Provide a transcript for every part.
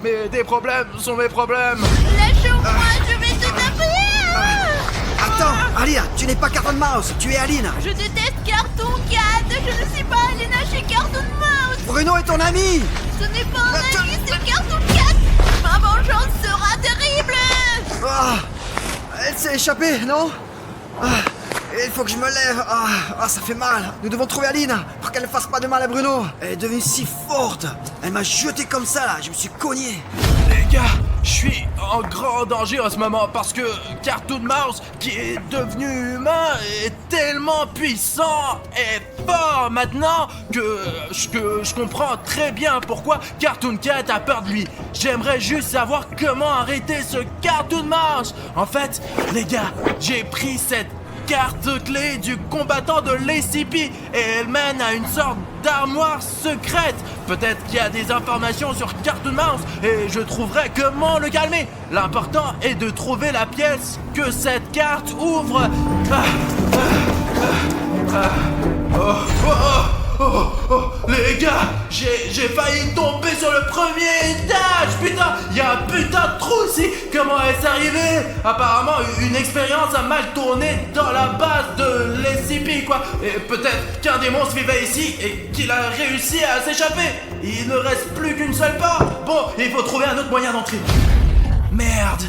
Mais des problèmes sont mes problèmes. Lâche-moi, je vais te taper. Attends, Alina, tu n'es pas Cartoon Mouse, tu es Aline. Je déteste Cartoon Cat. Je ne suis pas Alina chez Cartoon Mouse. Bruno est ton ami. Ce n'est pas un ami, c'est Cartoon Cat. Ma vengeance sera terrible. Ah, elle s'est échappée, non? Il faut que je me lève. Ça fait mal. Nous devons trouver Aline pour qu'elle ne fasse pas de mal à Bruno. Elle est devenue si forte. Elle m'a jeté comme ça là, je me suis cogné. Les gars, je suis en grand danger en ce moment parce que Cartoon Mouse, qui est devenu humain, est tellement puissant et fort maintenant que je comprends très bien pourquoi Cartoon Cat a peur de lui. J'aimerais juste savoir comment arrêter ce Cartoon Mouse. En fait, les gars, j'ai pris cette carte clé du combattant de l'SCP et elle mène à une sorte d'armoire secrète. Peut-être qu'il y a des informations sur Cartoon Mouse et je trouverai comment le calmer. L'important est de trouver la pièce que cette carte ouvre. Les gars, j'ai failli tomber sur le premier étage. Putain, il y a un putain de trou ici. Comment est-ce arrivé? Apparemment, une expérience a mal tourné dans la base de l'SCP, quoi. Et peut-être qu'un des monstres vivait ici et qu'il a réussi à s'échapper. Il ne reste plus qu'une seule porte. Bon, il faut trouver un autre moyen d'entrer. Merde.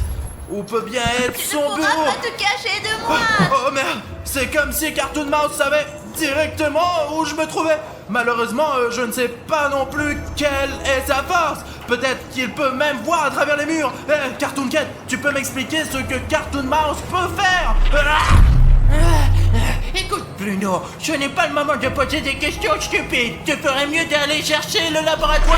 Où peut bien être Tu son ne pourras bureau? pas te cacher de moi. Oh merde, c'est comme si Cartoon Mouse savait directement où je me trouvais. Malheureusement, je ne sais pas non plus quelle est sa force. Peut-être qu'il peut même voir à travers les murs. Cartoon Cat, tu peux m'expliquer ce que Cartoon Mouse peut faire? Écoute Bruno, ce n'est pas le moment de poser des questions stupides. Tu ferais mieux d'aller chercher le laboratoire.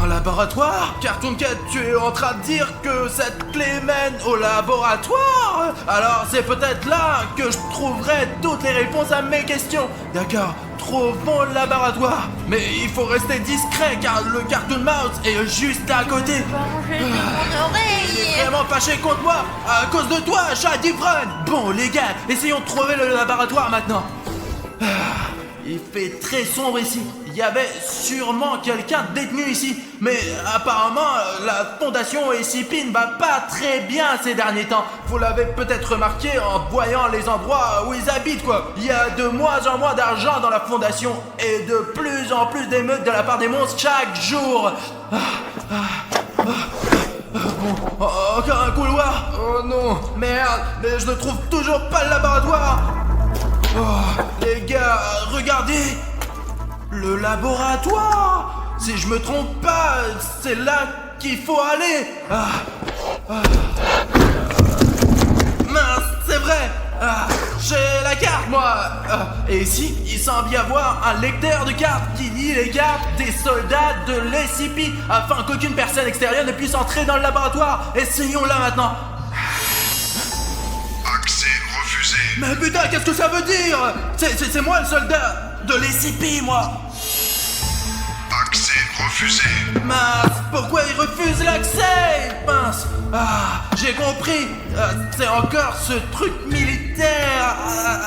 Un laboratoire? Cartoon Cat, tu es en train de dire que cette clé mène au laboratoire? Alors c'est peut-être là que je trouverai toutes les réponses à mes questions. D'accord, trouvons le laboratoire. Mais il faut rester discret car le Cartoon Mouse est juste à côté. Manger de mon Il est oreille. vraiment fâché contre moi à cause de toi, chat d'ivrogne. Bon les gars, essayons de trouver le laboratoire maintenant. Il fait très sombre ici. Il y avait sûrement quelqu'un de détenu ici. Mais apparemment, la fondation SCP ne va pas très bien ces derniers temps. Vous l'avez peut-être remarqué en voyant les endroits où ils habitent, quoi. Il y a de moins en moins d'argent dans la fondation et de plus en plus d'émeutes de la part des monstres chaque jour. Bon, encore un couloir. Oh non, merde, mais je ne trouve toujours pas le laboratoire. Oh, les gars, regardez! Le laboratoire! Si je me trompe pas, c'est là qu'il faut aller! Mince, c'est vrai! J'ai la carte, moi! Et ici, il semble y avoir un lecteur de cartes qui lit les cartes des soldats de l'SCP afin qu'aucune personne extérieure ne puisse entrer dans le laboratoire. Essayons-la maintenant! Accès refusé. Mais putain, qu'est-ce que ça veut dire? C'est moi le soldat de l'SCP, moi! Accès refusé. Mince, pourquoi il refuse l'accès? Mince, j'ai compris. C'est encore ce truc militaire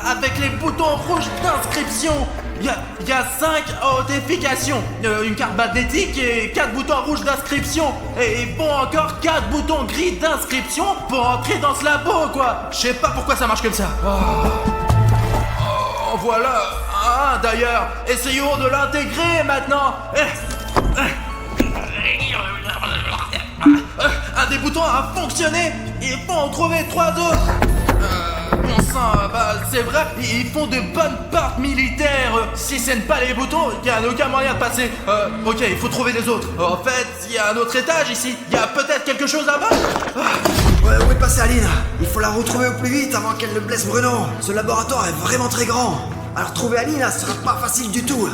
avec les boutons rouges d'inscription. Il y a 5 authentifications, une carte magnétique et 4 boutons rouges d'inscription. Et il faut encore 4 boutons gris d'inscription pour entrer dans ce labo, quoi. Je sais pas pourquoi ça marche comme ça. Oh, voilà un d'ailleurs. Essayons de l'intégrer maintenant. Un des boutons a fonctionné. Il faut en trouver 3 autres. Bon sang, c'est vrai, ils font de bonnes portes militaires. Si ce n'est pas les boutons, il n'y a aucun moyen de passer. Ok, il faut trouver les autres. En fait, il y a un autre étage ici. Il y a peut-être quelque chose là-bas. Ouais, où est passée Aline? Il faut la retrouver au plus vite avant qu'elle ne blesse Bruno. Ce laboratoire est vraiment très grand. Alors trouver Aline, ce sera pas facile du tout.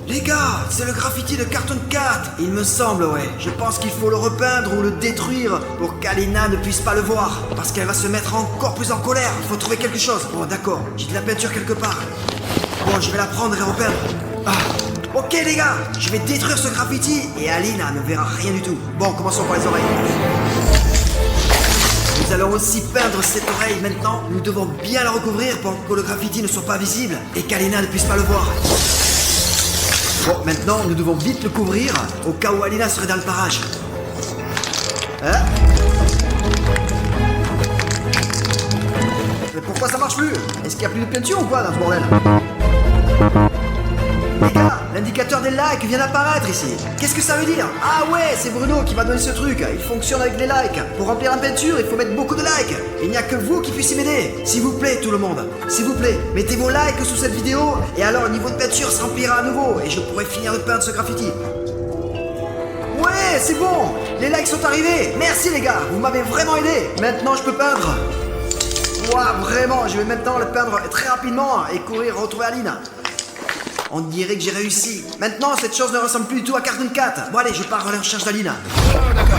Les gars, c'est le graffiti de Cartoon Cat. Il me semble, ouais. Je pense qu'il faut le repeindre ou le détruire pour qu'Alina ne puisse pas le voir. Parce qu'elle va se mettre encore plus en colère. Il faut trouver quelque chose. Bon, d'accord. J'ai de la peinture quelque part. Bon, je vais la prendre et repeindre. Ok, les gars. Je vais détruire ce graffiti et Alina ne verra rien du tout. Bon, commençons par les oreilles. Nous allons aussi peindre cette oreille maintenant. Nous devons bien la recouvrir pour que le graffiti ne soit pas visible et qu'Alina ne puisse pas le voir. Bon, maintenant, nous devons vite le couvrir, au cas où Alina serait dans le parage. Hein? Mais pourquoi ça marche plus? Est-ce qu'il y a plus de peinture ou quoi dans ce bordel? Les gars, l'indicateur des likes vient d'apparaître ici. Qu'est-ce que ça veut dire? Ah ouais, c'est Bruno qui m'a donné ce truc. Il fonctionne avec les likes. Pour remplir la peinture, il faut mettre beaucoup de likes. Il n'y a que vous qui puissiez m'aider. S'il vous plaît, tout le monde. S'il vous plaît, mettez vos likes sous cette vidéo et alors le niveau de peinture se remplira à nouveau et je pourrai finir de peindre ce graffiti. Ouais, c'est bon. Les likes sont arrivés. Merci les gars, vous m'avez vraiment aidé. Maintenant, je peux peindre. Ouah, vraiment, je vais maintenant le peindre très rapidement et courir retrouver Aline. On dirait que j'ai réussi. Maintenant, cette chose ne ressemble plus du tout à Cartoon Cat. Bon allez, je pars à la recherche d'Alina. D'accord.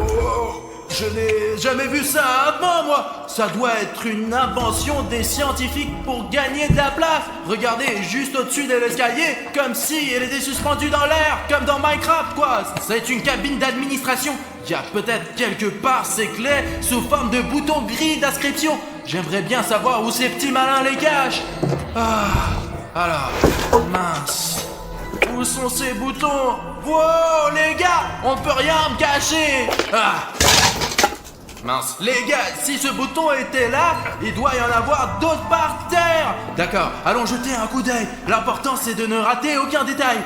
Oh, je n'ai jamais vu ça avant, moi. Ça doit être une invention des scientifiques pour gagner de la place. Regardez, juste au-dessus de l'escalier, comme si elle était suspendue dans l'air, comme dans Minecraft, quoi. C'est une cabine d'administration. Il y a peut-être quelque part ces clés sous forme de boutons gris d'inscription. J'aimerais bien savoir où ces petits malins les cachent. Alors, mince. Où sont ces boutons? Wow, les gars, on peut rien me cacher. Mince. Les gars, si ce bouton était là, il doit y en avoir d'autres par terre. D'accord, allons jeter un coup d'œil. L'important, c'est de ne rater aucun détail.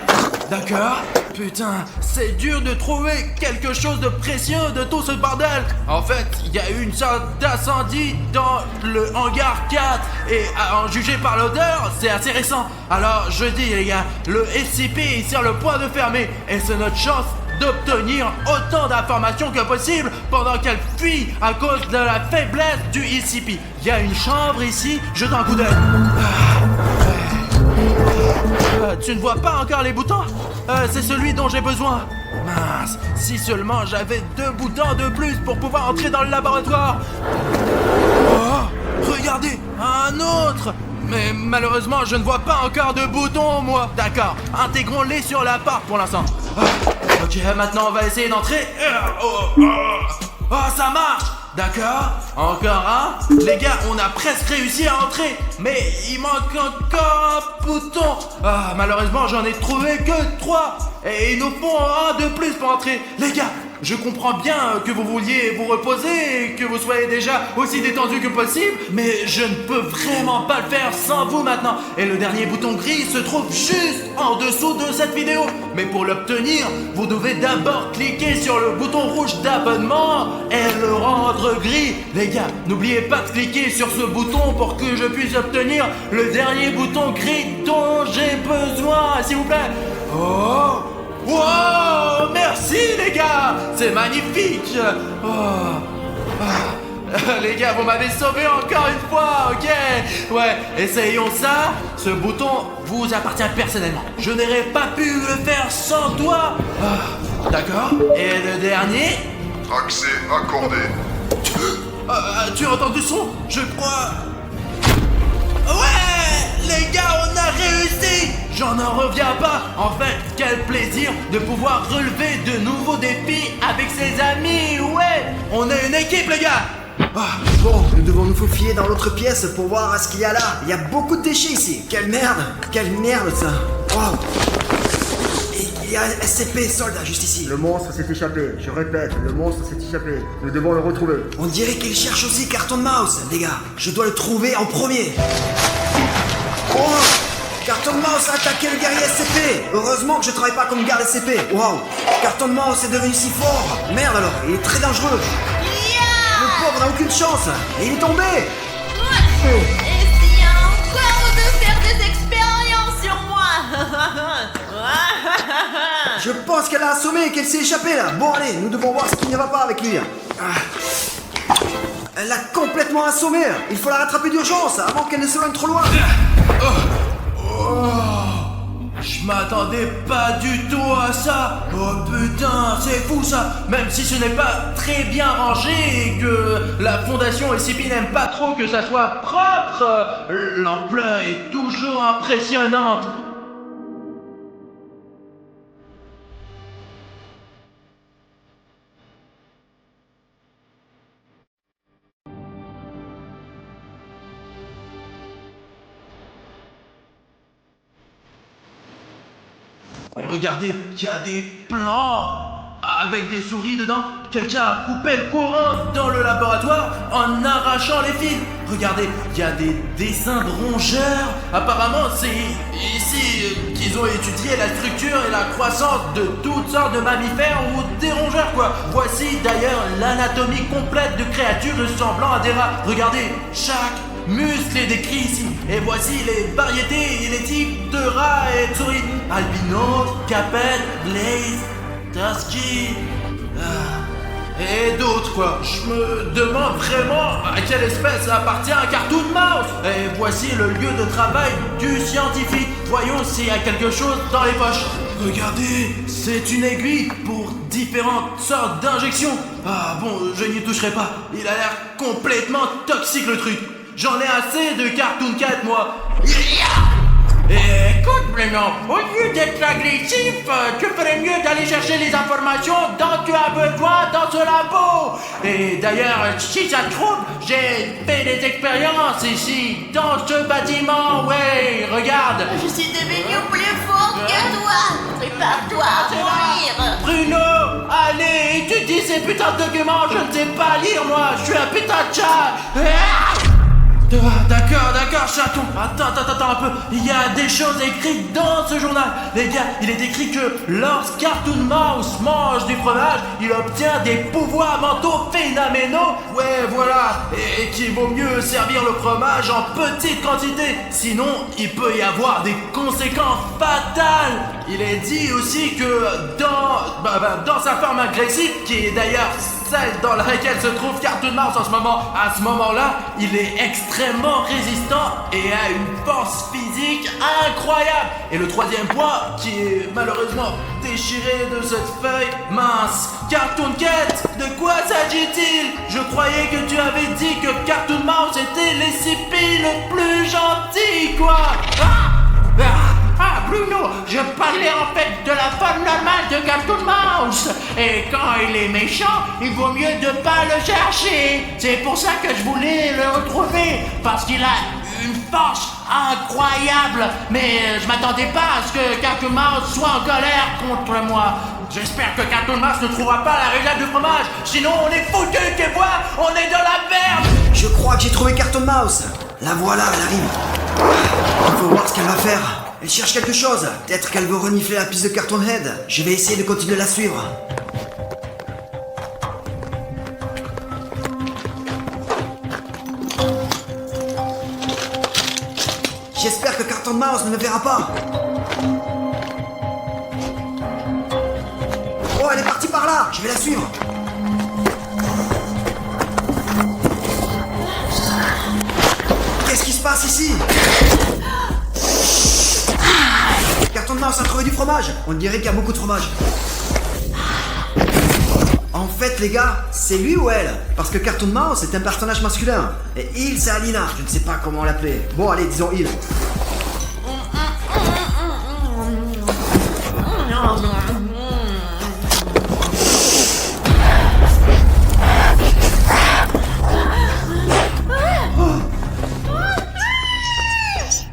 D'accord. Putain, c'est dur de trouver quelque chose de précieux de tout ce bordel. En fait, il y a eu une sorte d'incendie dans le hangar 4 et à en juger par l'odeur, c'est assez récent. Alors, je dis les gars, le SCP est sur le point de fermer et c'est notre chance d'obtenir autant d'informations que possible pendant qu'elle fuit à cause de la faiblesse du SCP. Il y a une chambre ici, jette un coup d'œil. Tu ne vois pas encore les boutons? C'est celui dont j'ai besoin. Mince, si seulement j'avais 2 boutons de plus pour pouvoir entrer dans le laboratoire. Oh, regardez, un autre. Mais malheureusement, je ne vois pas encore de boutons, moi. D'accord, intégrons-les sur la porte pour l'instant. Ok, maintenant on va essayer d'entrer. Oh, ça marche. D'accord, encore un. Les gars, on a presque réussi à entrer. Mais il manque encore un bouton. Malheureusement, j'en ai trouvé que 3. Et il nous faut un de plus pour entrer. Les gars, je comprends bien que vous vouliez vous reposer et que vous soyez déjà aussi détendu que possible, mais je ne peux vraiment pas le faire sans vous maintenant. Et le dernier bouton gris se trouve juste en dessous de cette vidéo. Mais pour l'obtenir, vous devez d'abord cliquer sur le bouton rouge d'abonnement et le rendre gris. Les gars, n'oubliez pas de cliquer sur ce bouton pour que je puisse obtenir le dernier bouton gris dont j'ai besoin, s'il vous plaît. Oh! Wow, merci les gars, c'est magnifique. Les gars, vous m'avez sauvé encore une fois, ok. Ouais, essayons ça. Ce bouton vous appartient personnellement. Je n'aurais pas pu le faire sans toi. D'accord. Et le dernier? Accès accordé. Tu as entendu son? Je crois... Ouais, les gars, on a réussi. J'en reviens pas. En fait, quel plaisir de pouvoir relever de nouveaux défis avec ses amis. Ouais, on est une équipe, les gars. Bon, nous devons nous faufiler dans l'autre pièce pour voir ce qu'il y a là. Il y a beaucoup de déchets ici. Quelle merde ça. Wow. Et il y a un SCP soldat juste ici. Le monstre s'est échappé. Je répète, le monstre s'est échappé. Nous devons le retrouver. On dirait qu'il cherche aussi Cartoon Mouse, les gars. Je dois le trouver en premier. Oh, Cartoon Mouse a attaqué le guerrier SCP. Heureusement que je travaille pas comme garde SCP. Wow, Cartoon Mouse est devenu si fort. Merde alors, il est très dangereux. Le pauvre n'a aucune chance. Et il est tombé. Essayez encore de faire des expériences sur moi. Je pense qu'elle a assommé et qu'elle s'est échappée là. Bon allez, nous devons voir ce qui ne va pas avec lui. Elle l'a complètement assommé. Il faut la rattraper d'urgence avant qu'elle ne s'éloigne trop loin. Je m'attendais pas du tout à ça. Oh putain, c'est fou ça. Même si ce n'est pas très bien rangé et que la fondation SCP n'aime pas trop que ça soit propre, l'ampleur est toujours impressionnante. Regardez, il y a des plans avec des souris dedans. Quelqu'un a coupé le courant dans le laboratoire en arrachant les fils. Regardez, il y a des dessins de rongeurs. Apparemment, c'est ici qu'ils ont étudié la structure et la croissance de toutes sortes de mammifères ou des rongeurs, quoi. Voici d'ailleurs l'anatomie complète de créatures ressemblant à des rats. Regardez, chaque muscle est décrit ici. Et voici les variétés et les types de rats et de souris. Albinos, capet, glaze, Tusky, et d'autres, quoi. Je me demande vraiment à quelle espèce appartient un Cartoon Mouse. Et voici le lieu de travail du scientifique. Voyons s'il y a quelque chose dans les poches. Regardez, c'est une aiguille pour différentes sortes d'injections. Ah bon, je n'y toucherai pas. Il a l'air complètement toxique, le truc. J'en ai assez de Cartoon Cat, moi. Écoute, Bruno, au lieu d'être agressif, tu ferais mieux d'aller chercher les informations dont tu as besoin dans ce labo. Et d'ailleurs, si ça te trouve, j'ai fait des expériences ici, dans ce bâtiment, ouais, regarde. Je suis devenue plus forte que toi. Prépare-toi à mourir. Bruno, allez, étudie ces putains de documents, je ne sais pas lire, moi, je suis un putain de chat. D'accord, chaton. Attends un peu. Il y a des choses écrites dans ce journal. Les gars, il est écrit que lorsque Cartoon Mouse mange du fromage, il obtient des pouvoirs mentaux phénoménaux. Ouais, voilà. Et qu'il vaut mieux servir le fromage en petite quantité. Sinon, il peut y avoir des conséquences fatales. Il est dit aussi que dans sa forme agressive, qui est d'ailleurs celle dans laquelle se trouve Cartoon Mouse en ce moment, à ce moment-là, il est extrêmement résistant et a une force physique incroyable. Et le troisième point, qui est malheureusement déchiré de cette feuille, mince, Cartoon Cat, de quoi s'agit-il? Je croyais que tu avais dit que Cartoon Mouse était les CP le plus gentil, quoi. Bruno, je parlais en fait de la forme normale de Cartoon Mouse. Et quand il est méchant, il vaut mieux de pas le chercher. C'est pour ça que je voulais le retrouver, parce qu'il a une force incroyable. Mais je m'attendais pas à ce que Cartoon Mouse soit en colère contre moi. J'espère que Cartoon Mouse ne trouvera pas la réglade du fromage. Sinon on est foutus, tu vois, on est dans la merde. Je crois que j'ai trouvé Cartoon Mouse. La voilà, elle arrive. Il faut voir ce qu'elle va faire. Elle cherche quelque chose. Peut-être qu'elle veut renifler la piste de Cartoon Head. Je vais essayer de continuer à la suivre. J'espère que Cartoon Mouse ne me verra pas. Oh, elle est partie par là. Je vais la suivre. Qu'est-ce qui se passe ici? Cartoon Mouse a trouvé du fromage. On dirait qu'il y a beaucoup de fromage. En fait, les gars, c'est lui ou elle? Parce que Cartoon Mouse est un personnage masculin. Et il, c'est Alina. Je ne sais pas comment l'appeler. Bon, allez, disons il.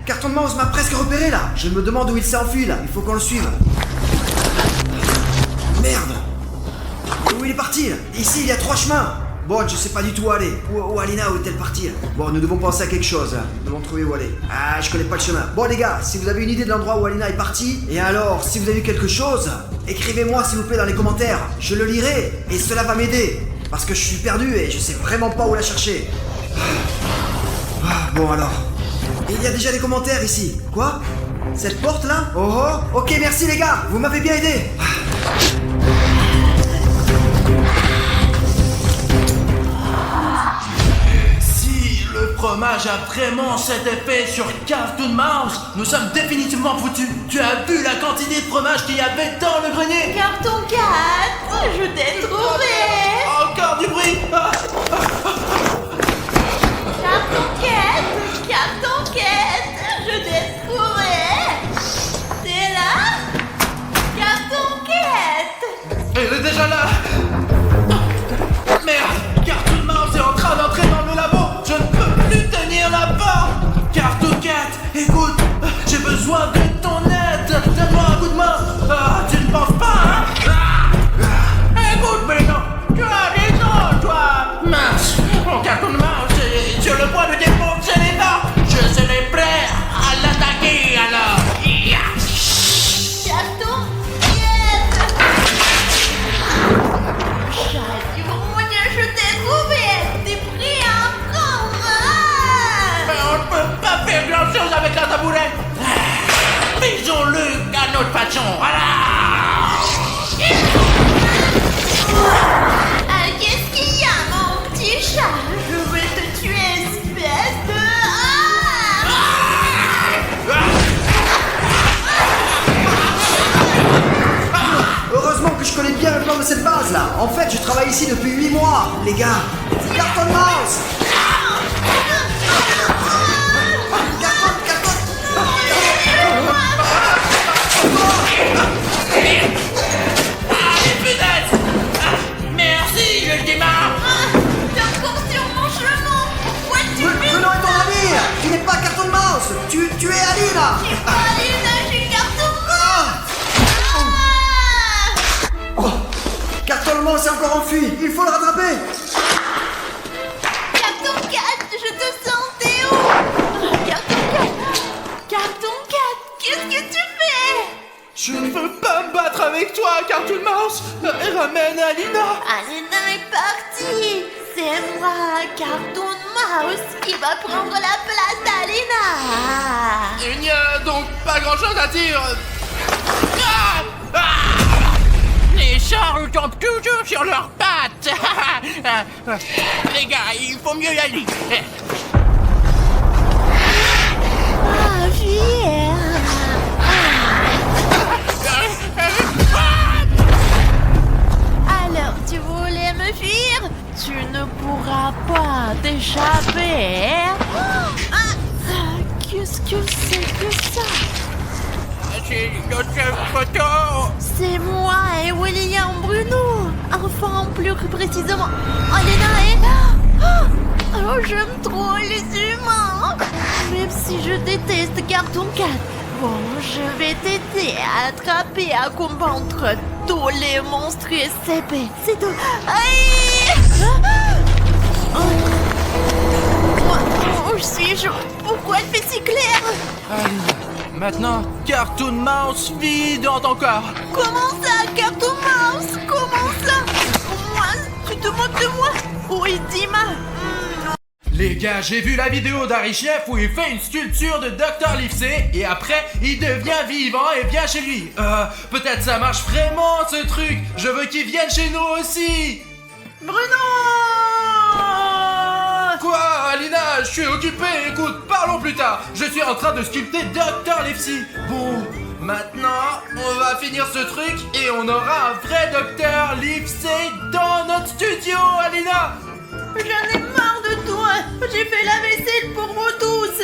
Cartoon Mouse m'a presque repéré là. Je me demande où il s'est enfui là. Il faut qu'on le suive. Merde. Où il est parti là? Ici il y a 3 chemins. Bon, je sais pas du tout où aller. Où Alina, où est-elle partie là? Bon, nous devons penser à quelque chose. Nous devons trouver où aller. Ah, je connais pas le chemin. Bon les gars, si vous avez une idée de l'endroit où Alina est partie, et alors, si vous avez vu quelque chose, écrivez-moi s'il vous plaît dans les commentaires. Je le lirai et cela va m'aider. Parce que je suis perdu et je sais vraiment pas où la chercher. Bon alors. Et il y a déjà des commentaires ici. Quoi? Cette porte là? Oh oh. Ok, merci les gars, vous m'avez bien aidé. Si le fromage a vraiment cet effet sur Cartoon Mouse, nous sommes définitivement foutus. Tu as vu la quantité de fromage qu'il y avait dans le grenier? Carton 4, je t'ai trouvé. Encore du bruit. Carton 4, je t'ai trouvé. T'es là? Carton 4. Elle est déjà là. Merde, Cartoon Mouse est en train d'entrer dans le labo. Je ne peux plus tenir la porte. Cartoon Cat, écoute, j'ai besoin de ton aide. Donne-moi un coup de main. que je connais bien le plan de cette base là. En fait, je travaille ici depuis 8 mois. Les gars, c'est Carton Mouse. Merci, je démarre. T'es encore sur mon chemin. Pourquoi tu fais Bruno est ton ami. Tu n'es pas Carton Mouse. Tu es Alina. Alina, j'ai Carton Mouse. Oh, Carton Mouse s'est encore enfui. Il faut le rattraper. Carton 4, je te sens, Théo. Carton 4, qu'est-ce que tu fais? Je ne veux pas me battre avec toi, Cartoon Mouse. Ramène Alina. Alina est partie. C'est moi, Cartoon Mouse, qui va prendre la place d'Alina. Il n'y a donc pas grand-chose à dire. Ah ah Les chars tombent toujours sur leurs pattes. Les gars, il faut mieux y aller. Ah, fier. Alors, tu voulais me fuir? Tu ne pourras pas t'échapper. Ah, qu'est-ce que c'est que ça? C'est notre photo. C'est moi et William Bruno. Enfin, plus précisément, Alina et... Oh, j'aime trop les humains. Même si je déteste Carton 4. Bon, je vais t'aider à attraper et à combattre tous les monstres SCP. C'est tout. Aïe! Oh, je suis chaud. Pourquoi elle fait si clair? Alina, maintenant, Cartoon Mouse vit dans ton corps. Comment ça, Carton Mouse? Comment ça? Moi, tu te moques de moi? Oui, dis-moi. Les gars, j'ai vu la vidéo d'Harry Chef où il fait une sculpture de Dr. Livesey et après, il devient vivant et vient chez lui. Peut-être ça marche vraiment ce truc. Je veux qu'il vienne chez nous aussi. Bruno! Quoi, Alina? Je suis occupé. Écoute, parlons plus tard. Je suis en train de sculpter Dr. Livesey. Bon, maintenant, on va finir ce truc et on aura un vrai Dr. Livesey dans notre studio, Alina. J'en ai marre de toi. J'ai fait la vaisselle pour vous tous.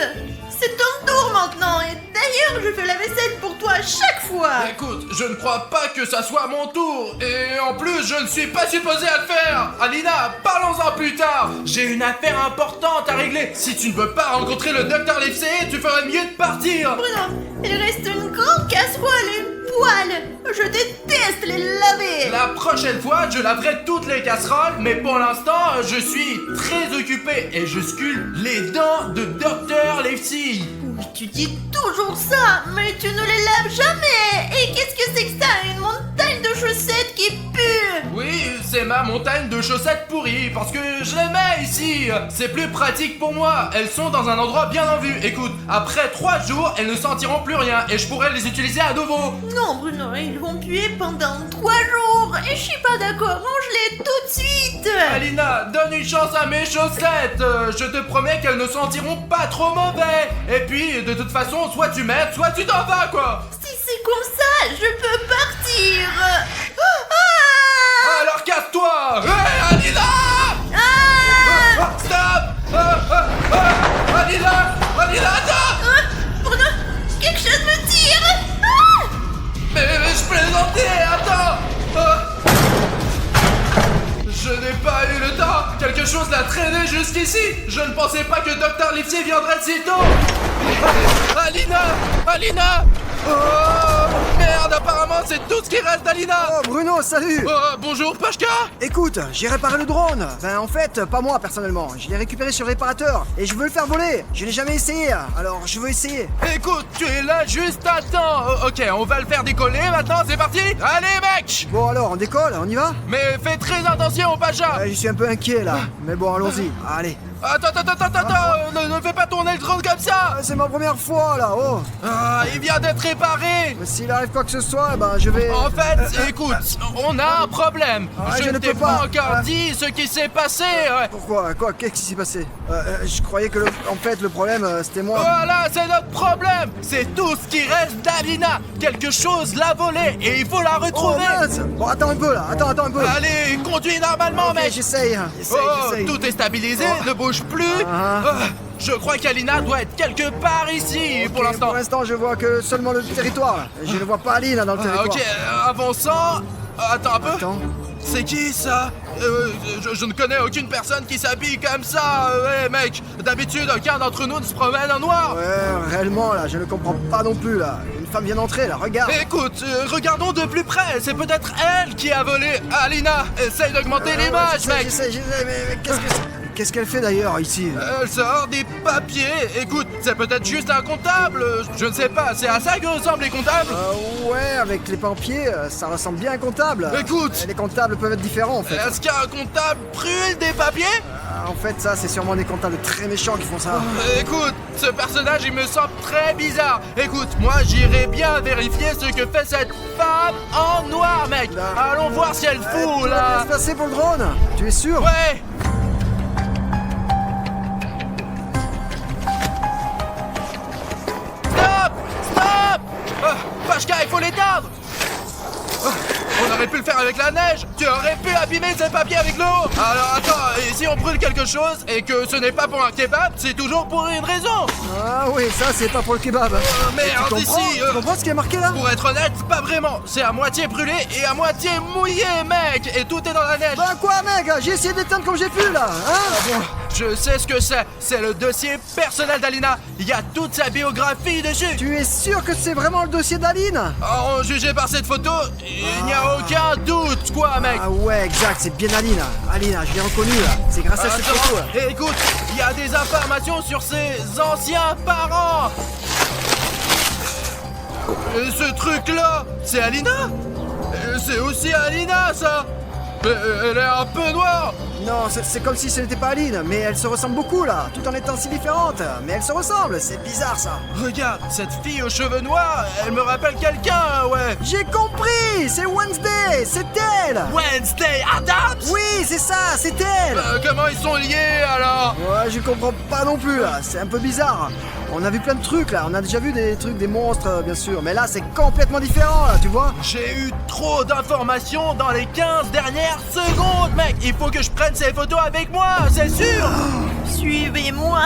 C'est ton tour maintenant. Et d'ailleurs, je fais la vaisselle pour toi à chaque fois. Écoute, je ne crois pas que ça soit mon tour. Et en plus, je ne suis pas supposé à le faire. Alina, parlons-en plus tard. J'ai une affaire importante à régler. Si tu ne veux pas rencontrer le Dr. Livesey, tu ferais mieux de partir. Bruno, il reste une grande casserole et une poêle. Je déteste les laver. La prochaine fois, je laverai toutes les casseroles, mais pour l'instant, je suis très occupé et je sculpte les dents de Dr. Livesey. Oui, tu dis toujours ça, mais tu ne les laves jamais. Et qu'est-ce que c'est que ça? Une montagne de chaussettes qui pue. Oui, c'est ma montagne de chaussettes pourries, parce que je les mets ici. C'est plus pratique pour moi. Elles sont dans un endroit bien en vue. Écoute, après 3 jours, elles ne sentiront plus rien et je pourrai les utiliser à nouveau. Non, Bruno, ils vont puer pendant 3 jours. Et je suis pas d'accord, range-les tout de suite. Alina, donne une chance à mes chaussettes. Je te promets qu'elles ne sentiront pas trop mauvais. Et puis, de toute façon, soit tu m'aides, soit tu t'en vas, quoi. Si c'est comme ça, je peux partir. Alors casse-toi. Hey, Alina! Stop! Alina! Alina, attends! Bruno, quelque chose me tire. Mais je plaisantais, attends! Je n'ai pas eu le temps. Quelque chose l'a traîné jusqu'ici. Je ne pensais pas que Dr. Livesey viendrait si tôt. Alina! Alina! Oh merde, apparemment c'est tout ce qui reste d'Alina. Oh Bruno, salut. Bonjour Pashka. Écoute, j'ai réparé le drone. Ben en fait, pas moi personnellement. Je l'ai récupéré sur le réparateur et je veux le faire voler. Je l'ai jamais essayé, alors je veux essayer. Écoute, tu es là juste à temps. Ok, on va le faire décoller maintenant, c'est parti. Allez mec. Bon alors, on décolle, on y va? Mais fais très attention Pasha. Je suis un peu inquiet là, mais bon allons-y. Allez, Attends, ne fais pas tourner le drone comme ça. C'est ma première fois là, oh. Ah, il vient d'être réparé. Mais s'il arrive quoi que ce soit, ben je vais... En fait, écoute, on a un problème. Ah, je ne t'ai peux pas pas. encore Ah. dit ce qui s'est passé. Ouais. Pourquoi? Quoi? Qu'est-ce qui s'est passé? Je croyais que en fait le problème c'était moi. Voilà, c'est notre problème. C'est tout ce qui reste d'Alina. Quelque chose l'a volée et il faut la Oh retrouver. mince! Bon, attends un peu là, attends un peu. Allez, conduis normalement, Ok, mec. j'essaye. Oh, tout est stabilisé, ne bouge plus. Ah. Je crois qu'Alina doit être quelque part ici pour l'instant. Pour l'instant, je vois que seulement le territoire. Là. Je ne vois pas Aline là, dans le territoire. Ok, avançant. Attends un peu. Attends. C'est qui ça? Je ne connais aucune personne qui s'habille comme ça. Ouais, mec, d'habitude, aucun d'entre nous ne se promène en noir. Ouais, réellement là, je ne comprends pas non plus là. Une femme vient d'entrer là, regarde. Écoute, regardons de plus près. C'est peut-être elle qui a volé Alina. Essaye d'augmenter l'image, mec. J'essaie, mais qu'est-ce que c'est? Qu'est-ce qu'elle fait d'ailleurs ici? Elle sort des papiers. Écoute, c'est peut-être juste un comptable. Je ne sais pas, c'est à ça que ressemblent les comptables. Ouais, avec les papiers, ça ressemble bien à un comptable. Écoute. Les comptables peuvent être différents en fait. Est-ce qu'un comptable brûle des papiers? En fait, ça, c'est sûrement des comptables très méchants qui font ça. Écoute, ce personnage, il me semble très bizarre. Écoute, moi, j'irai bien vérifier ce que fait cette femme en noir, mec. Là. Allons voir si elle Tout fout, va bien là. se passer pour le drone? Tu es sûr? Ouais. Stop. Pashka, il faut l'éteindre. On aurait pu le faire avec la neige. Tu aurais pu abîmer ces papiers avec l'eau. Alors attends, et si on brûle quelque chose et que ce n'est pas pour un kebab, c'est toujours pour une raison. Ah oui, ça, c'est pas pour le kebab. Merde, Tu comprends? ici. Tu comprends ce qui est marqué là? Pour être honnête, pas vraiment. C'est à moitié brûlé et à moitié mouillé, mec. Et tout est dans la neige. Bah quoi, mec? J'ai essayé d'éteindre comme j'ai pu là, hein? Je sais ce que c'est. C'est le dossier personnel d'Alina. Il y a toute sa biographie dessus. Tu es sûr que c'est vraiment le dossier d'Aline? En jugé par cette photo, il n'y a aucun doute, quoi, mec. Ah ouais, exact, c'est bien Aline. Aline, je l'ai reconnu là. C'est grâce à cette photo. là. Attends, écoute, il y a des informations sur ses anciens parents. Ce truc-là, c'est Alina. C'est aussi Alina, ça. Mais elle est un peu noire. Non, c'est comme si ce n'était pas Aline, mais elles se ressemblent beaucoup là, tout en étant si différentes. Mais elles se ressemblent, c'est bizarre ça. Regarde, cette fille aux cheveux noirs, elle me rappelle quelqu'un, ouais. J'ai compris, c'est Wednesday, c'est elle. Wednesday Adams. Oui, c'est ça, c'est elle. Comment ils sont liés, alors? Ouais, je comprends pas non plus là, c'est un peu bizarre. On a vu plein de trucs là, on a déjà vu des trucs, des monstres bien sûr, mais là c'est complètement différent là, tu vois. J'ai eu trop d'informations dans les 15 dernières secondes, mec. Il faut que je prenne ces photos avec moi, c'est sûr. Suivez-moi.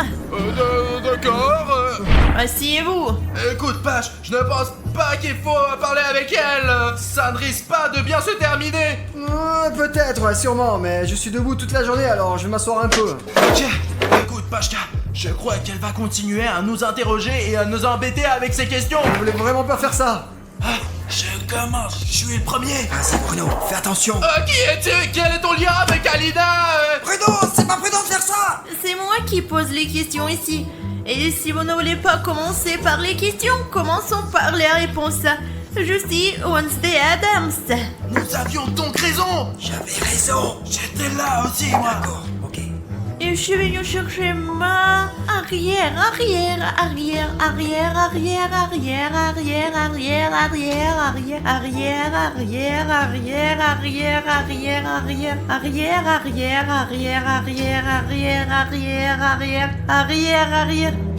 D'accord. Asseyez-vous. Écoute, Pache, je ne pense pas qu'il faut parler avec elle. Ça ne risque pas de bien se terminer. Peut-être, ouais, sûrement, mais je suis debout toute la journée alors je vais m'asseoir un peu. Ok, écoute, Pashka, je crois qu'elle va continuer à nous interroger et à nous embêter avec ses questions. Je voulais vraiment pas faire ça. Je commence, je suis le premier. Vas-y Bruno, fais attention. Qui es-tu? Quel est ton lien avec Alina? Bruno, c'est pas prudent de faire ça. C'est moi qui pose les questions ici. Et si vous ne voulez pas commencer par les questions, commençons par les réponses. Je suis Wednesday Adams. Nous avions donc raison. J'avais raison. J'étais là aussi, moi. D'accord, ok. Et je suis venue chercher ma arrière.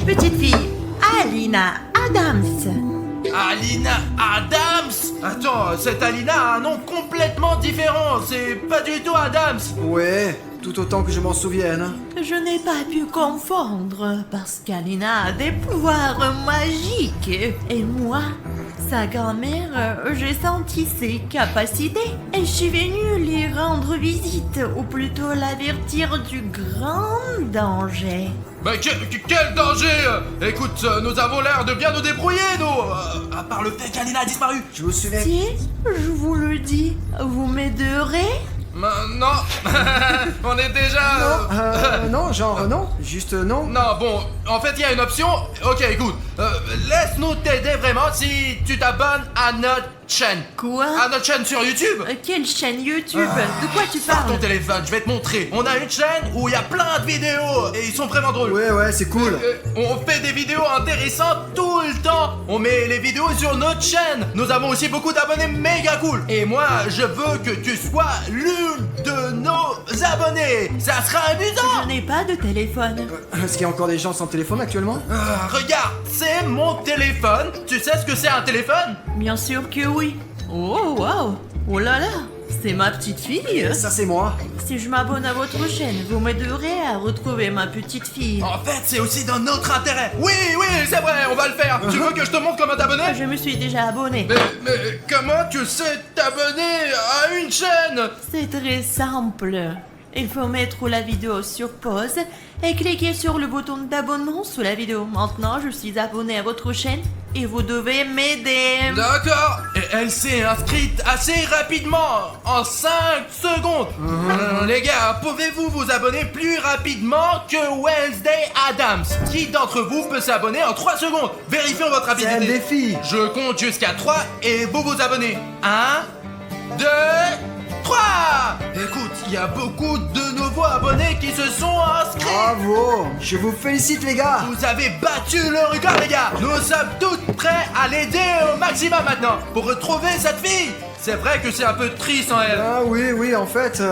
Petite fille, Alina Adams. Alina Adams? Attends, cette Alina a un nom complètement différent. C'est pas du tout Adams. Ouais, tout autant que je m'en souvienne. Je n'ai pas pu confondre parce qu'Alina a des pouvoirs magiques. Et moi, sa grand-mère, j'ai senti ses capacités. Et je suis venue lui rendre visite, ou plutôt l'avertir du grand danger. Mais quel danger! Écoute, nous avons l'air de bien nous débrouiller, nous! À part le fait qu'Alina a disparu. Je vous souviens. Si, je vous le dis, vous m'aiderez? Non, on est déjà... Non, genre non, juste non. Non, bon, en fait, il y a une option. Ok, écoute, laisse-nous t'aider vraiment si tu t'abonnes à notre chaîne. Quoi? À notre chaîne sur YouTube. Quelle chaîne YouTube? De quoi tu Sors ton parles? téléphone, je vais te montrer. On a une chaîne où il y a plein de vidéos et ils sont vraiment drôles. Ouais, c'est cool. On fait des vidéos intéressantes tout le temps. On met les vidéos sur notre chaîne. Nous avons aussi beaucoup d'abonnés méga cool. Et moi, je veux que tu sois l'une de nos abonnés. Ça sera Je amusant. n'ai pas de téléphone. Est-ce qu'il y a encore des gens sans téléphone actuellement? Regarde, c'est mon téléphone. Tu sais ce que c'est un téléphone? Bien sûr que oui. Oh, waouh. Oh là là. C'est ma petite fille. Ça, c'est moi. Si je m'abonne à votre chaîne, vous m'aiderez à retrouver ma petite fille. En fait, c'est aussi dans notre intérêt. Oui, c'est vrai, on va le faire. Tu veux que je te montre comment t'abonner? Je me suis déjà abonnée. Mais comment tu sais t'abonner à une chaîne? C'est très simple. Il faut mettre la vidéo sur pause et cliquer sur le bouton d'abonnement sous la vidéo. Maintenant, je suis abonné à votre chaîne et vous devez m'aider. D'accord. Et elle s'est inscrite assez rapidement, en 5 secondes. Les gars, pouvez-vous vous abonner plus rapidement que Wednesday Adams? Qui d'entre vous peut s'abonner en 3 secondes? Vérifions votre C'est un rapidité. défi. Je compte jusqu'à 3 et vous vous abonnez. 1, 2, 3. Écoute, il y a beaucoup de nouveaux abonnés qui se sont inscrits. Bravo. Je vous félicite, les gars. Vous avez battu le record, les gars. Nous sommes tous prêts à l'aider au maximum maintenant pour retrouver cette fille. C'est vrai que c'est un peu triste sans elle. Ah oui, en fait,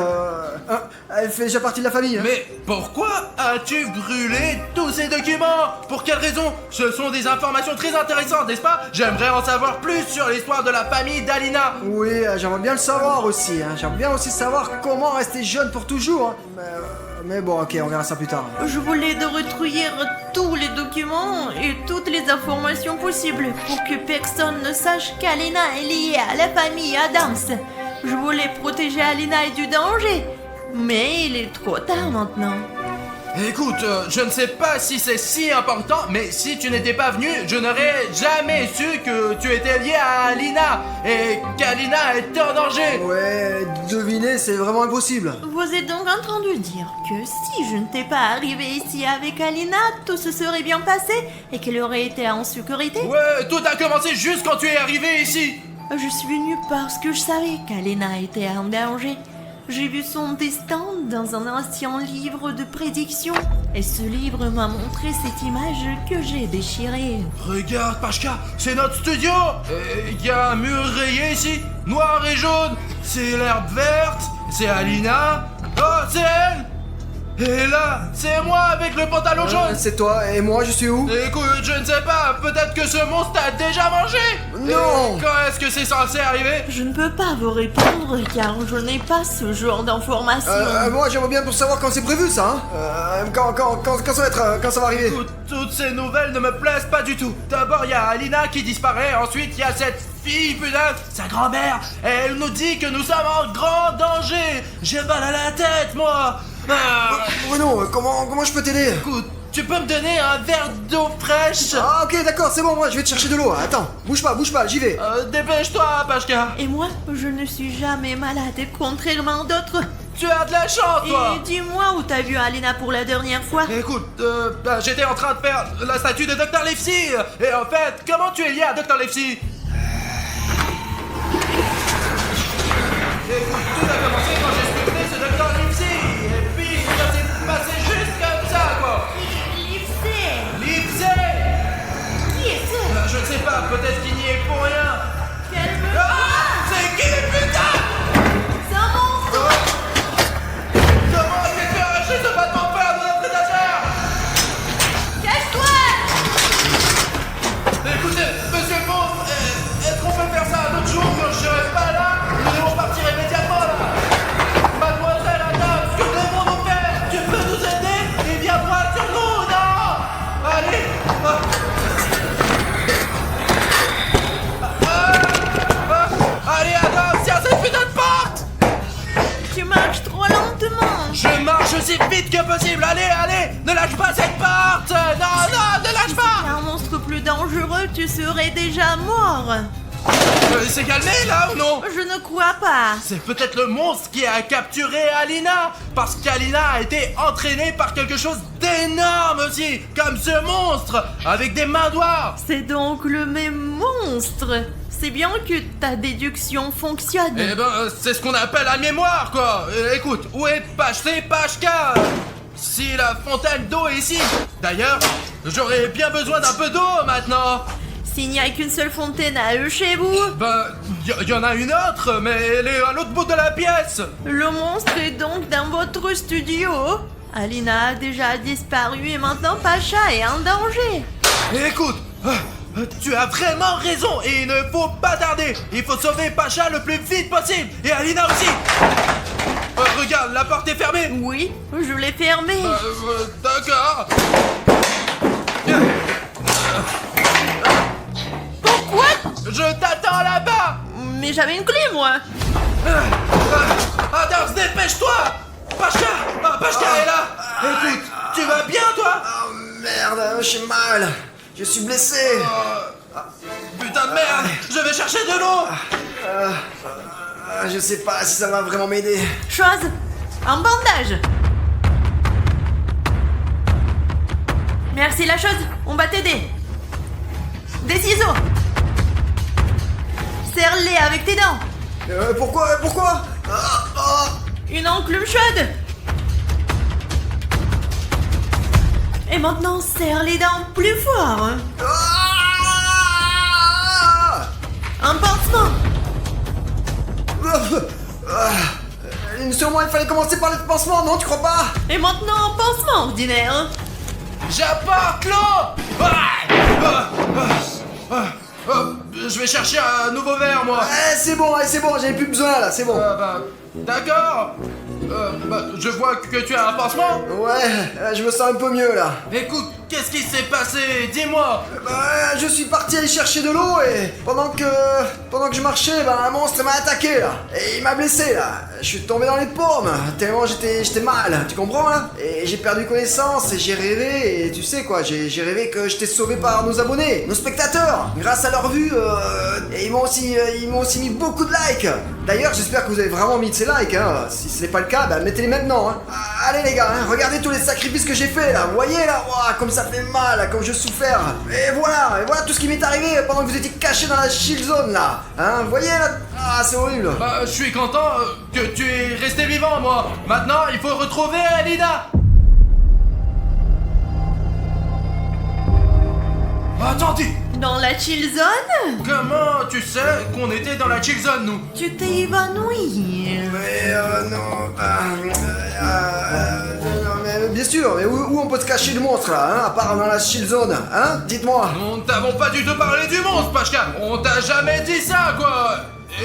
elle fait déjà partie de la famille. Hein. Mais pourquoi as-tu brûlé tous ces documents? Pour quelle raison? Ce sont des informations très intéressantes, n'est-ce pas? J'aimerais en savoir plus sur l'histoire de la famille d'Alina. Oui, j'aimerais bien le savoir aussi. Hein. J'aimerais bien aussi savoir comment rester jeune pour toujours. Hein. Mais bon, ok, on verra ça plus tard. Je voulais de retrouver tous les documents et toutes les informations possibles pour que personne ne sache qu'Alina est liée à la famille Adams. Je voulais protéger Alina du danger, mais il est trop tard maintenant. Écoute, je ne sais pas si c'est si important, mais si tu n'étais pas venu, je n'aurais jamais su que tu étais lié à Alina et qu'Alina était en danger. Ouais, deviner, c'est vraiment impossible. Vous êtes donc en train de dire que si je n'étais pas arrivé ici avec Alina, tout se serait bien passé et qu'elle aurait été en sécurité? Ouais, tout a commencé juste quand tu es arrivé ici. Je suis venue parce que je savais qu'Alena était en danger. J'ai vu son destin dans un ancien livre de prédiction. Et ce livre m'a montré cette image que j'ai déchirée. Regarde, Pashka, c'est notre studio. Il y a un mur rayé ici, noir et jaune. C'est l'herbe verte, c'est Alina. Oh, c'est elle. Et là, c'est moi avec le pantalon jaune. C'est toi, et moi, je suis où? Écoute, je ne sais pas, peut-être que ce monstre t'a déjà mangé. Non. Et quand est-ce que c'est censé arriver? Je ne peux pas vous répondre car je n'ai pas ce genre d'informations. Moi, j'aimerais bien pour savoir quand c'est prévu, ça. Hein. Quand ça va être, quand ça va arriver. Toutes ces nouvelles ne me plaisent pas du tout. D'abord, il y a Alina qui disparaît, ensuite il y a cette fille, putain, sa grand-mère. Elle nous dit que nous sommes en grand danger. J'ai mal à la tête, moi. Bruno, comment je peux t'aider? Écoute, tu peux me donner un verre d'eau fraîche? Ah, ok, d'accord, c'est bon, moi, je vais te chercher de l'eau. Attends, bouge pas, j'y vais. Dépêche-toi, Pashka. Et moi, je ne suis jamais malade, contrairement à d'autres. Tu as de la chance, toi. Et dis-moi où t'as vu Alena pour la dernière fois? Écoute, j'étais en train de faire la statue de Dr. Livesey. Et en fait, comment tu es lié à Dr. Livesey? Écoute, tout a commencé quand j'ai sculpté ce Dr. Livesey. Et puis, ça s'est passé juste comme ça, quoi. Livesey. Livesey. Qui est ce? Je ne sais pas, peut-être qu'il n'y est pour rien. Calme-toi. Ah, c'est qui, putain? C'est un monstre. Comment est-ce que tu as arraché ce bâton de fer de notre étagère? Cache-toi. Écoutez, monsieur le monstre, est-ce qu'on peut faire ça un autre jour quand je serai pas là? Nous devons partir immédiatement là. Mademoiselle Adams, que devons-nous faire? Tu peux nous aider? Et viens voir sur nous, non? Allez. Allez Adams, tiens cette putain de porte. Tu marches trop lentement. Je marche aussi vite que possible. Allez, ne lâche pas cette porte. Non, ne lâche pas. Un monstre plus dangereux, tu serais déjà mort. Il s'est calmé là ou non? Je ne crois pas. C'est peut-être le monstre qui a capturé Alina, parce qu'Alina a été entraînée par quelque chose d'énorme aussi, comme ce monstre, avec des mains noires. C'est donc le même monstre. C'est bien que ta déduction fonctionne. Eh ben, c'est ce qu'on appelle la mémoire, quoi. Écoute, où est page C, page K? Si la fontaine d'eau est ici. D'ailleurs, j'aurais bien besoin d'un peu d'eau maintenant. S'il n'y a qu'une seule fontaine à eux chez vous, Ben, y en a une autre, mais elle est à l'autre bout de la pièce. le monstre est donc dans votre studio. Alina a déjà disparu et maintenant Pacha est en danger. Écoute, tu as vraiment raison et il ne faut pas tarder. Il faut sauver Pacha le plus vite possible et Alina aussi. Regarde, la porte est fermée. Oui, je l'ai fermé. D'accord. Pourquoi? Je t'attends là-bas. Mais j'avais une clé, moi. Attends, dépêche-toi. Pachka est là. Écoute, tu vas bien toi? Oh merde, j'ai mal. Je suis blessé. Putain de merde, je vais chercher de l'eau. Je sais pas si ça va vraiment m'aider. Chose, un bandage. Merci la chose, on va t'aider. Des ciseaux. Serre-les avec tes dents. Pourquoi Une enclume chaude. Et maintenant, serre les dents plus fort. Hein. Un pansement. Sûrement il fallait commencer par le pansement, non, tu crois pas? Et maintenant, un pansement ordinaire. Hein. J'apporte l'eau. Je vais chercher un nouveau verre moi. C'est bon, j'avais plus besoin là, c'est bon. D'accord. Je vois que tu as un pansement. Ouais, je me sens un peu mieux là. Écoute, qu'est-ce qui s'est passé? Dis-moi. Je suis parti aller chercher de l'eau et pendant que je marchais, un monstre m'a attaqué là. Et il m'a blessé là. Je suis tombé dans les pommes, tellement j'étais mal, tu comprends là? Et j'ai perdu connaissance et j'ai rêvé, et tu sais quoi, j'ai rêvé que j'étais sauvé par nos abonnés, nos spectateurs, grâce à leur vue, et ils m'ont aussi mis beaucoup de likes. D'ailleurs, j'espère que vous avez vraiment mis de ces likes, hein. Si ce n'est pas le cas, mettez-les maintenant, hein. Allez les gars, hein, regardez tous les sacrifices que j'ai fait là, vous voyez là, ouah, comme ça fait mal, là, comme je souffert. Et voilà tout ce qui m'est arrivé pendant que vous étiez cachés dans la shield zone là, hein, vous voyez là, c'est horrible. Je suis content que tu es resté vivant moi. Maintenant, il faut retrouver Alina. Attendez. Dans la chill zone? Comment tu sais qu'on était dans la chill zone nous? Tu t'es évanoui. Mais non, mais bien sûr, mais où on peut se cacher le monstre là, hein, à part dans la shield zone, hein, dites-moi. Nous ne t'avons pas du tout parlé du monstre, Pachka. On t'a jamais dit ça, quoi.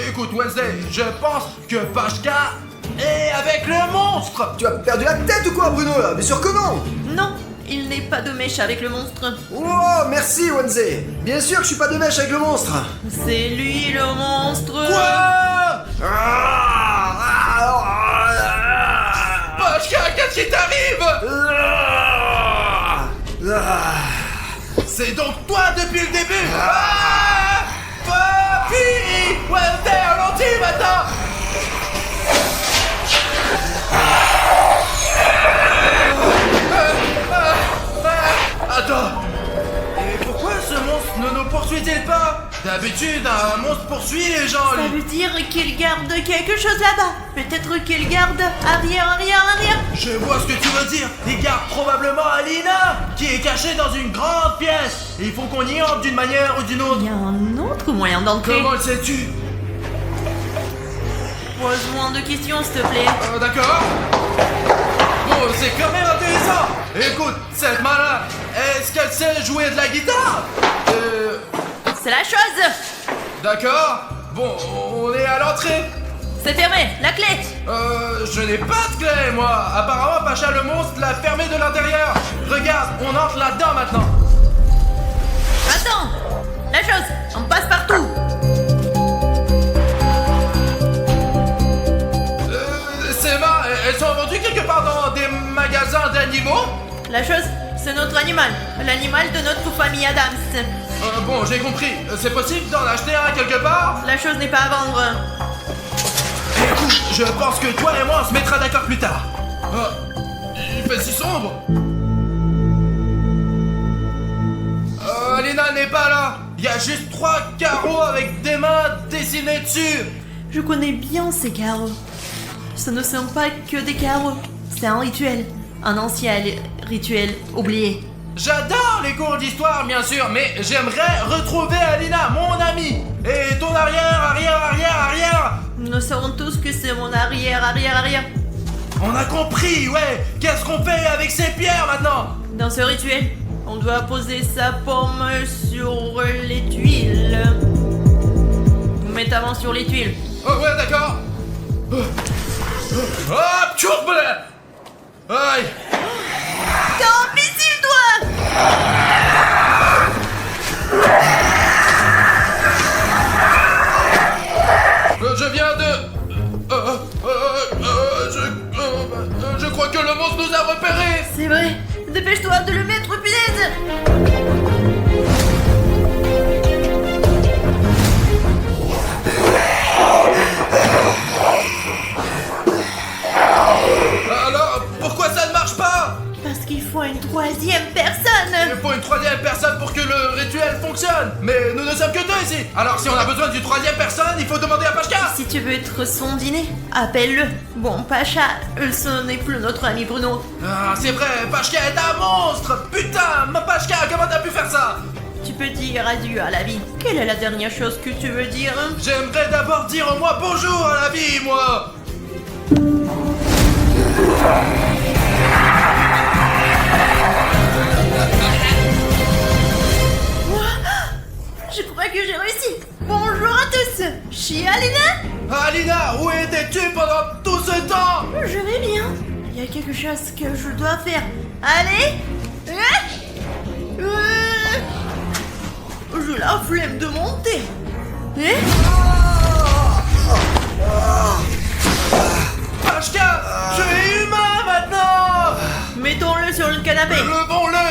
Écoute, Wednesday, je pense que Pachka est avec le monstre. Tu as perdu la tête ou quoi, Bruno là? Bien sûr que non. Non, il n'est pas de mèche avec le monstre. Oh, merci Wednesday. Bien sûr que je suis pas de mèche avec le monstre. C'est lui le monstre. Quoi? Pachka, qu'est-ce qui t'arrive? C'est donc toi depuis le début. Papi! Wednesday, ralentis maintenant. Attends. Et pourquoi ce monstre ne nous poursuit-il pas? D'habitude, un monstre poursuit les gens, Ça lui. veut dire qu'il garde quelque chose là-bas. Peut-être qu'il garde arrière. Je vois ce que tu veux dire. Il garde probablement Alina, qui est cachée dans une grande pièce. Il faut qu'on y entre d'une manière ou d'une autre. Il y a un autre moyen d'entrer. Comment le sais-tu? Pose-moi de questions, s'il te plaît. D'accord. Bon, c'est quand même intéressant. Écoute, cette malin, est-ce qu'elle sait jouer de la guitare? C'est la chose. D'accord. Bon, on est à l'entrée. C'est fermé. La clé. Je n'ai pas de clé, moi. Apparemment, Pacha le monstre l'a fermé de l'intérieur. Regarde, on entre là-dedans maintenant. Attends. La chose. On passe partout. Ces mains, elles sont vendues quelque part dans des magasins d'animaux? La chose, C'est notre animal, l'animal de notre famille Adams. Bon, j'ai compris. C'est possible d'en acheter un quelque part? La chose n'est pas à vendre. Écoute, je pense que toi et moi on se mettra d'accord plus tard. Il fait si sombre. Alina n'est pas là. Il y a juste 3 carreaux avec des mains dessinées dessus. Je connais bien ces carreaux. Ce ne sont pas que des carreaux. C'est un rituel. Un ancien rituel oublié. J'adore les cours d'histoire, bien sûr, mais j'aimerais retrouver Alina, mon amie. Et ton arrière. Nous savons tous que c'est mon arrière. On a compris, ouais. Qu'est-ce qu'on fait avec ces pierres maintenant? Dans ce rituel, on doit poser sa paume sur les tuiles. Mets ta main sur les tuiles. Oh ouais, d'accord. Hop, tchourbelet. Aïe. T'es imbécile, toi! Je viens de... je crois que le monstre nous a repérés. C'est vrai. Dépêche-toi de le mettre, punaise! Alors, pourquoi ça ne marche pas? Parce qu'il faut une troisième personne! Il faut une troisième personne pour que le rituel fonctionne. Mais nous ne sommes que 2 ici. Alors si on a besoin d'une troisième personne, il faut demander à Pachka. Si tu veux être son dîner, appelle-le. Bon, Pacha, ce n'est plus notre ami Bruno. Ah, c'est vrai, Pachka est un monstre. Putain, ma Pachka, comment t'as pu faire ça? Tu peux dire adieu à la vie. Quelle est la dernière chose que tu veux dire? J'aimerais d'abord dire au moins bonjour à la vie, moi. Je crois que j'ai réussi. Bonjour à tous. Je suis Alina. Alina, où étais-tu pendant tout ce temps? Je vais bien. Il y a quelque chose que je dois faire. Allez. J'ai la flemme de monter. Pachka, je suis humain maintenant. Mettons-le sur le canapé. Levons-le.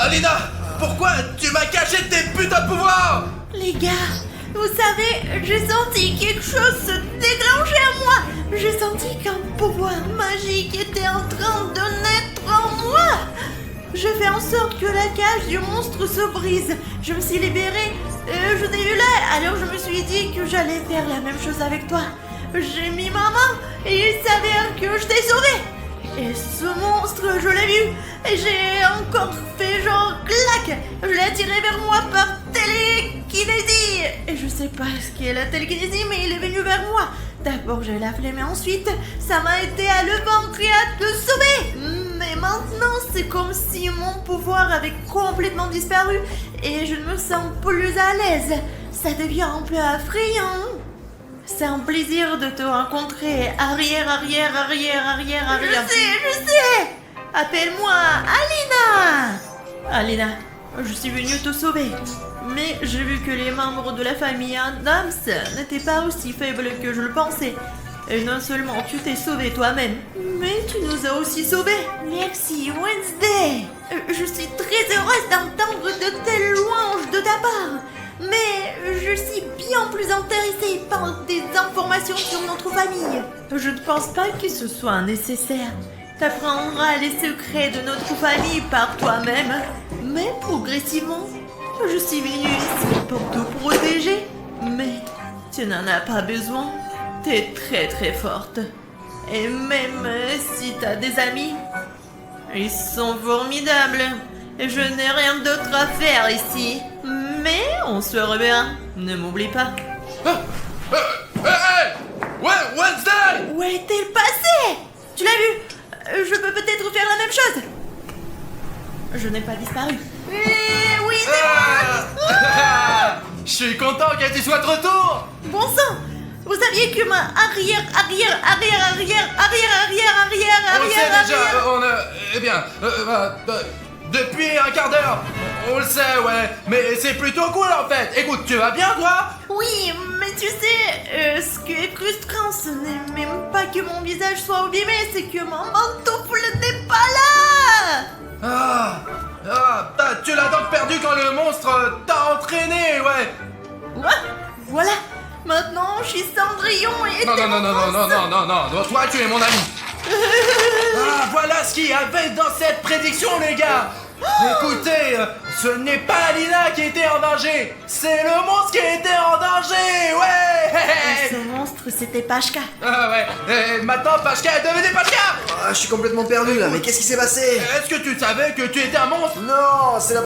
Alina, pourquoi tu m'as caché tes putains de pouvoirs? Les gars, vous savez, j'ai senti quelque chose se déclencher à moi. J'ai senti qu'un pouvoir magique était en train de naître en moi. Je fais en sorte que la cage du monstre se brise. Je me suis libérée, je t'ai vu là, alors je me suis dit que j'allais faire la même chose avec toi. J'ai mis ma main et il s'avère que je t'ai sauvé. Et ce monstre, je l'ai vu, et j'ai encore fait genre clac. Je l'ai attiré vers moi par télékinésie. Et je sais pas ce qu'est la télékinésie, mais il est venu vers moi. D'abord j'ai la flemme et ensuite, ça m'a aidé à le vaincre et à te sauver. Mais maintenant, c'est comme si mon pouvoir avait complètement disparu et je ne me sens plus à l'aise. Ça devient un peu effrayant. C'est un plaisir de te rencontrer. Arrière. Je sais. Appelle-moi Alina. Alina, je suis venue te sauver. Mais j'ai vu que les membres de la famille Adams n'étaient pas aussi faibles que je le pensais. Et non seulement tu t'es sauvé toi-même, mais tu nous as aussi sauvés. Merci Wednesday. Je suis très heureuse d'entendre de telles louanges de ta part. Mais je suis bien plus intéressée par des informations sur notre famille. Je ne pense pas que ce soit nécessaire. T'apprendras les secrets de notre famille par toi-même. Mais progressivement, je suis venue ici pour te protéger. Mais tu n'en as pas besoin. T'es très forte. Et même si t'as des amis, ils sont formidables. Et je n'ai rien d'autre à faire ici. Mais on se reverra. Ne m'oublie pas. Ouais, Wednesday! Où est-elle passée? Tu l'as vu? Je peux peut-être faire la même chose. Je n'ai pas disparu. Oui, c'est moi. Je suis content que tu sois de retour. Bon sang! Vous saviez que ma arrière. On le sait déjà, eh bien, depuis un quart d'heure. On le sait, ouais, mais c'est plutôt cool en fait. Écoute, tu vas bien toi? Oui, mais tu sais, ce que qui est frustrant, ce n'est même pas que mon visage soit abîmé, c'est que mon pantoufle n'est pas là. Tu l'as donc perdu quand le monstre t'a entraîné, ouais. Ouais, voilà. Maintenant, je suis Cendrillon et... Non, toi tu es mon ami. Voilà ce qu'il y avait dans cette prédiction, les gars. Écoutez, ce n'est pas Alina qui était en danger, c'est le monstre qui était en danger, ouais. Ce monstre, c'était Pashka. Et maintenant Pashka est devenue Pashka. Je suis complètement perdu là, mais qu'est-ce qui s'est passé? Est-ce que tu savais que tu étais un monstre? Non, c'est la